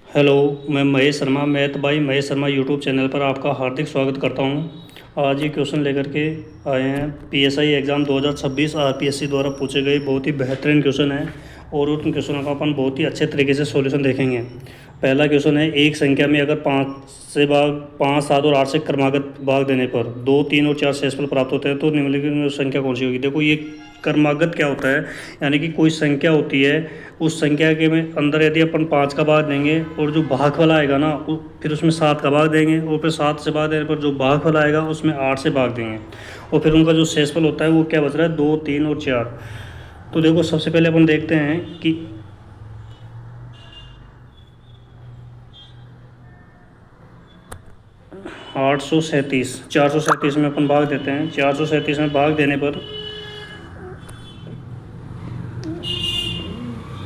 Hello. मैं Mahesh Sharma, math by Mahesh Sharma YouTube channel पर आपका हार्दिक स्वागत करता हूं। आज ये क्वेश्चन लेकर के आए हैं। पीएसआई एग्ज़ाम 2026 आरपीएससी द्वारा पूछे गए बहुत ही बेहतरीन क्वेश्चन है और उन क्वेश्चनों का अपन बहुत ही अच्छे तरीके से सॉल्यूशन देखेंगे। पहला क्वेश्चन है, एक संख्या में अगर पाँच सात और आठ से क्रमागत भाग देने पर दो तीन और चार शेषफल प्राप्त होते हैं तो निम्नलिखित में संख्या कौन सी होगी। देखो, ये क्रमागत क्या होता है, यानी कि कोई संख्या होती है, उस संख्या के में अंदर यदि अपन पाँच का भाग देंगे और जो भागफल आएगा ना फिर उसमें सात का भाग देंगे और फिर सात से भाग देने पर जो भागफल आएगा उसमें आठ से भाग देंगे और फिर उनका जो शेषफल होता है वो क्या बच रहा है, दो तीन और चार। तो देखो, सबसे पहले अपन देखते हैं कि 837, 437 में अपन भाग देते हैं। 437 में भाग देने पर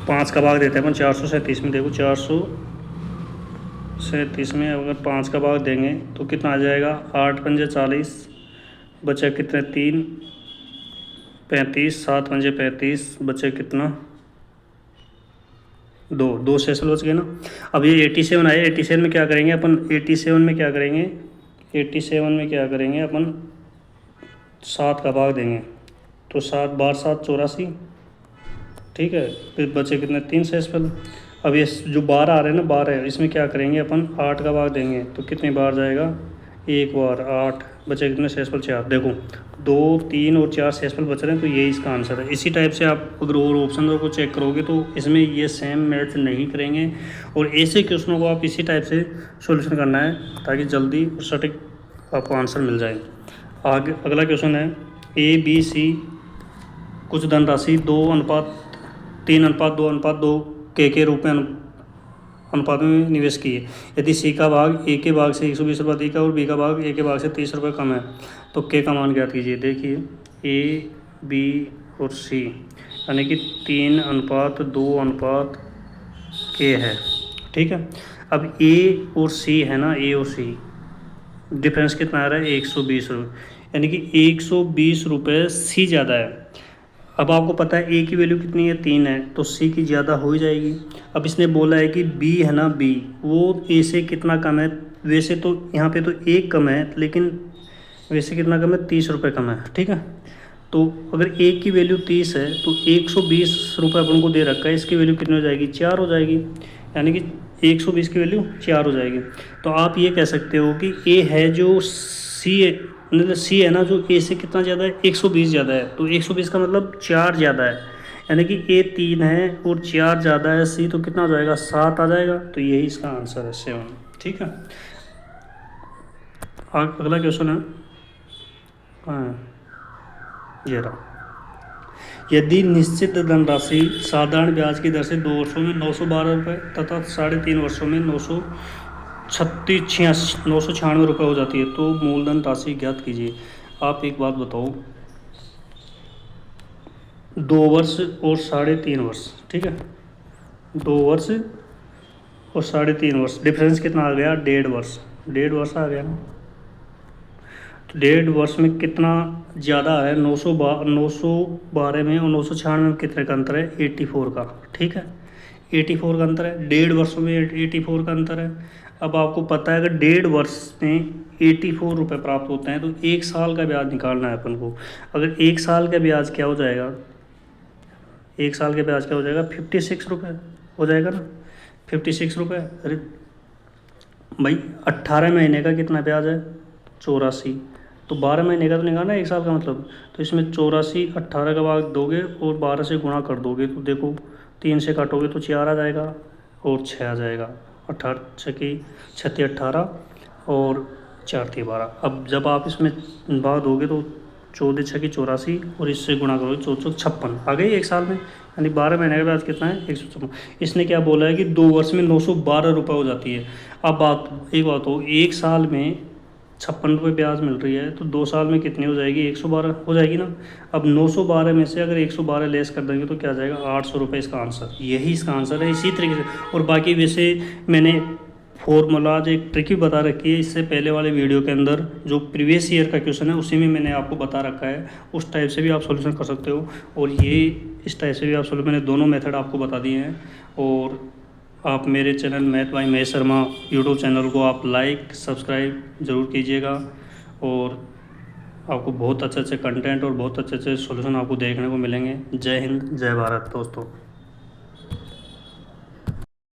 पाँच का भाग देते हैं अपन 437 में। देखो, 437 में अगर पाँच का भाग देंगे तो कितना आ जाएगा, आठ पंजे 40, बचे कितने, तीन, 35, सात पंजे 35, बचे कितना, दो, दो शेषफल बच गए ना। अब ये 87 आए, 87 में क्या करेंगे अपन, 87 में क्या करेंगे अपन, सात का भाग देंगे तो सात बार सात 84, ठीक है। फिर बचे कितने, तीन शेषफल। अब ये जो 12 आ रहे हैं ना, 12 है, इसमें क्या करेंगे अपन, आठ का भाग देंगे तो कितनी बार जाएगा, एक बार, आठ, बचे कितने शेषफल, चार। देखो, दो तीन और चार शेषफल बच रहे हैं तो यही इसका आंसर है। इसी टाइप से आप अगर और ऑप्शन को चेक करोगे तो इसमें ये सेम मैथ नहीं करेंगे और ऐसे क्वेश्चनों को आप इसी टाइप से सोल्यूशन करना है ताकि जल्दी और सटीक आपको आंसर मिल जाए। आगे अगला क्वेश्चन है, ए बी सी कुछ धनराशि 2:3:2:2 के रूप में अनुपात में निवेश की है। यदि सी का भाग ए के भाग से 120 रुपये अधिक है और बी का भाग ए के भाग से 30 रुपये कम है तो के का मान ज्ञात कीजिए। देखिए, ए बी और सी यानी कि 3:2 के है, ठीक है। अब ए और सी है ना, ए और सी डिफरेंस कितना आ रहा है, 120 रुपये, यानी कि 120 रुपये सी ज़्यादा है। अब आपको पता है ए की वैल्यू कितनी है, 3 है, तो सी की ज़्यादा हो ही जाएगी। अब इसने बोला है कि बी है ना, बी वो ए से कितना कम है। वैसे तो यहाँ पे तो एक कम है, लेकिन वैसे कितना कम है, 30 रुपये कम है, ठीक है। तो अगर ए की वैल्यू 30 है तो 120 रुपये अपन को दे रखा है, इसकी वैल्यू कितनी हो जाएगी, 4 हो जाएगी, यानी कि 120 की वैल्यू 4 हो जाएगी। तो आप ये कह सकते हो कि ए है जो सी है, मतलब सी है ना जो ए से कितना ज़्यादा है, 120 ज़्यादा है, तो 120 का मतलब 4 ज़्यादा है, यानी कि ए 3 है और 4 ज़्यादा है सी, तो कितना हो जाएगा, 7 आ जाएगा। तो यही इसका आंसर है, 7, ठीक है। अगला क्वेश्चन है, हाँ, ये रहा। यदि निश्चित धनराशि साधारण ब्याज की दर से 2 वर्षों में 912 रुपये तथा 3.5 वर्षों में 996 रुपये हो जाती है तो मूलधन राशि ज्ञात कीजिए। आप एक बात बताओ, 2 वर्ष और 3.5 वर्ष, ठीक है, 2 वर्ष और 3.5 वर्ष, डिफरेंस कितना आ गया, 1.5 वर्ष, 1.5 वर्ष आ गया ना। तो 1.5 वर्ष में कितना ज़्यादा है, 912 में और 996 में कितने का अंतर है, 84 का, ठीक है, 84 का अंतर है, 1.5 वर्षों में 84 का अंतर है। अब आपको पता है अगर 1.5 वर्ष में 84 रुपये प्राप्त होते हैं तो 1 साल का ब्याज निकालना है अपन को। अगर 1 साल का ब्याज क्या हो जाएगा, 1 साल के ब्याज क्या हो जाएगा, 56 रुपये हो जाएगा ना, 56 रुपये। अरे भाई, 18 महीने का कितना ब्याज है, 84, तो 12 महीने का तो निकालना है 1 साल का मतलब। तो इसमें 84 18 का भाग दोगे और 12 से गुणा कर दोगे तो देखो 3 से काटोगे तो 4 आ जाएगा और 6 आ जाएगा, 18 छकी 36 18 और 4 थी 12। अब जब आप इसमें भाग दोगे तो 14 छकी 84 और इससे गुणा करोगे 14 56 आ गई 1 साल में, यानी 12 महीने का ब्याज कितना है, 156। इसने क्या बोला है कि 2 वर्ष में 912 रुपये हो जाती है। अब एक बात हो, 1 साल में 56 रुपये ब्याज मिल रही है तो 2 साल में कितनी हो जाएगी, 112 हो जाएगी ना। अब 912 में से अगर 112 लेस कर देंगे तो क्या जाएगा, 800 रुपये इसका आंसर, यही इसका आंसर है। इसी तरीके से और बाकी वैसे मैंने फॉर्मूलाज एक ट्रिक भी बता रखी है इससे पहले वाले वीडियो के अंदर, जो प्रीवियस ईयर का क्वेश्चन है उसी में मैंने आपको बता रखा है, उस टाइप से भी आप सॉल्यूशन कर सकते हो। और ये इस टाइप से भी आप सॉल्यूशन, मैंने दोनों मेथड आपको बता दिए हैं। और आप मेरे channel math bye Mahesh Sharma YouTube channel को आप लाइक सब्सक्राइब ज़रूर कीजिएगा, और आपको बहुत अच्छे अच्छे कंटेंट और बहुत अच्छे अच्छे सॉल्यूशन आपको देखने को मिलेंगे। जय हिंद, जय भारत दोस्तों।